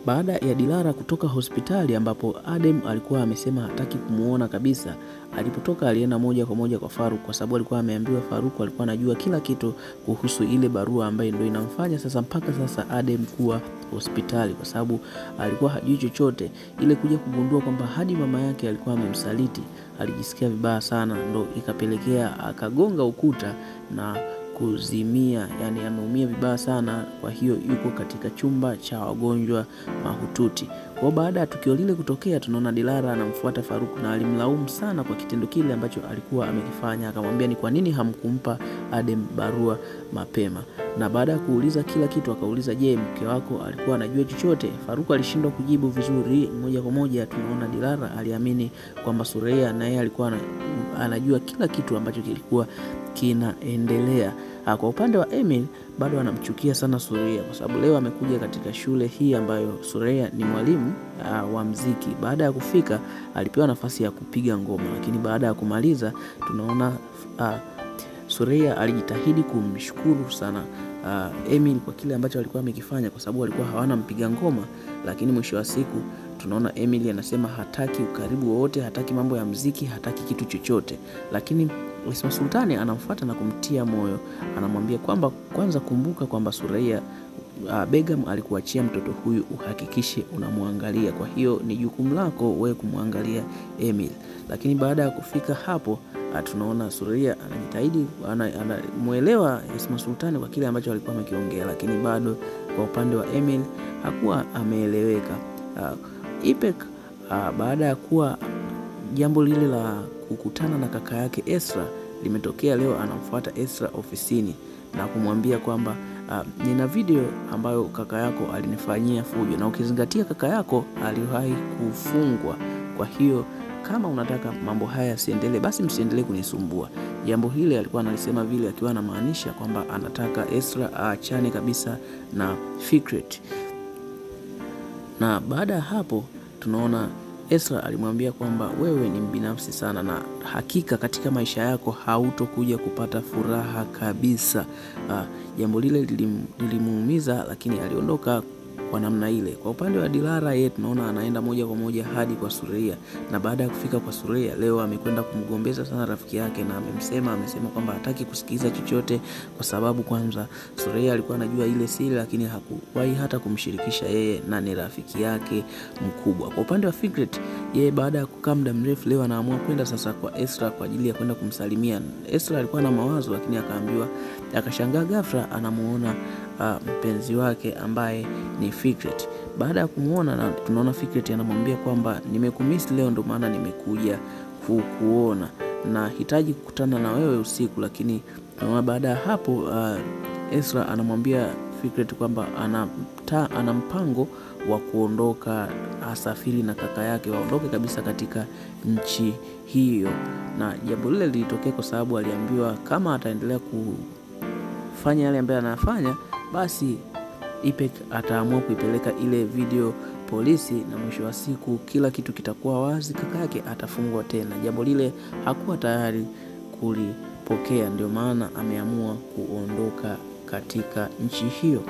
Baada ya Dilara kutoka hospitali ambapo Adem alikuwa amesema hataki kumuona kabisa, alipotoka alienda moja kwa moja kwa Faruk kwa sababu alikuwa ameambiwa Faruk alikuwa anajua kila kitu kuhusu ile barua ambayo ndio inamfanya sasa mpaka sasa Adem kuwa hospitali, kwa sababu alikuwa hajui chochote. Ile kuja kugundua kwamba hadi mama yake alikuwa amemsaliti, alijisikia vibaya sana, ndo ikapelekea akagonga ukuta na kuzimia, yani ameumia vibaya sana. Kwa hiyo yuko katika chumba cha wagonjwa mahututi. Kwa baada ya tukio lile kutokea, tunaona Dilara anamfuata Faruk na alimlaumu sana kwa kitendo kile ambacho alikuwa amekifanya. Akamwambia ni kwa nini hamkumpa Adem barua mapema. Na baada ya kuuliza kila kitu akauliza, je, mke wako alikuwa anajua chochote? Faruk alishindwa kujibu vizuri. Moja kwa moja tunaona Dilara aliamini kwamba Sureya na yeye alikuwa anajua kila kitu ambacho kilikuwa kinaendelea. Kwa upande wa Emil bado anamchukia sana Sureya kwa sababu leo amekuja katika shule hii ambayo Sureya ni mwalimu wa muziki. Baada ya kufika alipewa nafasi ya kupiga ngoma, lakini baada ya kumaliza tunaona Sureya alijitahidi kumshukuru sana Emil kwa kile ambacho alikuwa amekifanya kwa sababu alikuwa hawana mpiga ngoma, lakini mwisho wa siku tunaona Emil anasema hataki ukaribu wowote, hataki mambo ya muziki, hataki kitu chochote. Lakini Esma Sultani anamfuata na kumtia moyo, anamwambia kwamba kwanza kumbuka kwamba Sureya Begum alikuachia mtoto huyu, uhakikishe unamwangalia. Kwa hiyo ni jukumu lako wewe kumwangalia Emil. Lakini baada ya kufika hapo tunaona Sureya anajitahidi, anamuelewa Esma Sultani kwa kile ambacho alikuwa amekiongea, lakini bado kwa upande wa Emil hakuwa ameeleweka. Ipek baada ya kuwa jambo lile la kukutana na kaka yake Esra limetokea leo, anamfuata Esra ofisini na kumwambia kwamba nina video ambayo kaka yako alinifanyia fujo, na ukizingatia kaka yako aliwahi kufungwa. Kwa hiyo kama unataka mambo haya yasiendelee, basi msiendelee kunisumbua. Jambo hili alikuwa analisema vile akiwa anamaanisha kwamba anataka Esra aachane kabisa na Fikret. Na baada ya hapo tunaona Esra alimwambia kwamba wewe ni mbinafsi sana na hakika katika maisha yako hautokuja kupata furaha kabisa. Jambo lile lilimuumiza, lakini aliondoka kwa namna ile. Kwa upande wa Dilara, yeye tunaona anaenda moja kwa moja hadi kwa Sureya, na baada ya kufika kwa Sureya leo amekwenda kumgombeza sana rafiki yake, na amesema kwamba hataki kusikiza chochote kwa sababu kwanza Sureya alikuwa anajua ile siri, lakini hakuwahi hata kumshirikisha yeye na ni rafiki yake mkubwa. Kwa upande wa Fikret, yeye baada ya kukaa muda mrefu leo anaamua kwenda sasa kwa Esra kwa ajili ya kwenda kumsalimia. Esra alikuwa na mawazo, lakini akaambiwa, akashangaa ghafla anamuona mpenzi wake ambaye ni Fikret. Baada ya kumuona na tunaona Fikret anamwambia kwamba nimekumisi leo, ndo maana nimekuja kukuona na hitaji kukutana na wewe usiku. Lakini baada ya hapo Esra anamwambia Fikret kwamba ana mpango wa kuondoka, asafiri na kaka yake waondoke kabisa katika nchi hiyo. Na jambo lile lilitokea kwa sababu aliambiwa kama ataendelea kufanya yale ambayo anafanya, basi Ipek ataamua kuipeleka ile video polisi, na mwisho wa siku kila kitu kitakuwa wazi, kaka yake atafungwa tena. Jambo lile hakuwa tayari kulipokea, ndio maana ameamua kuondoka katika nchi hiyo.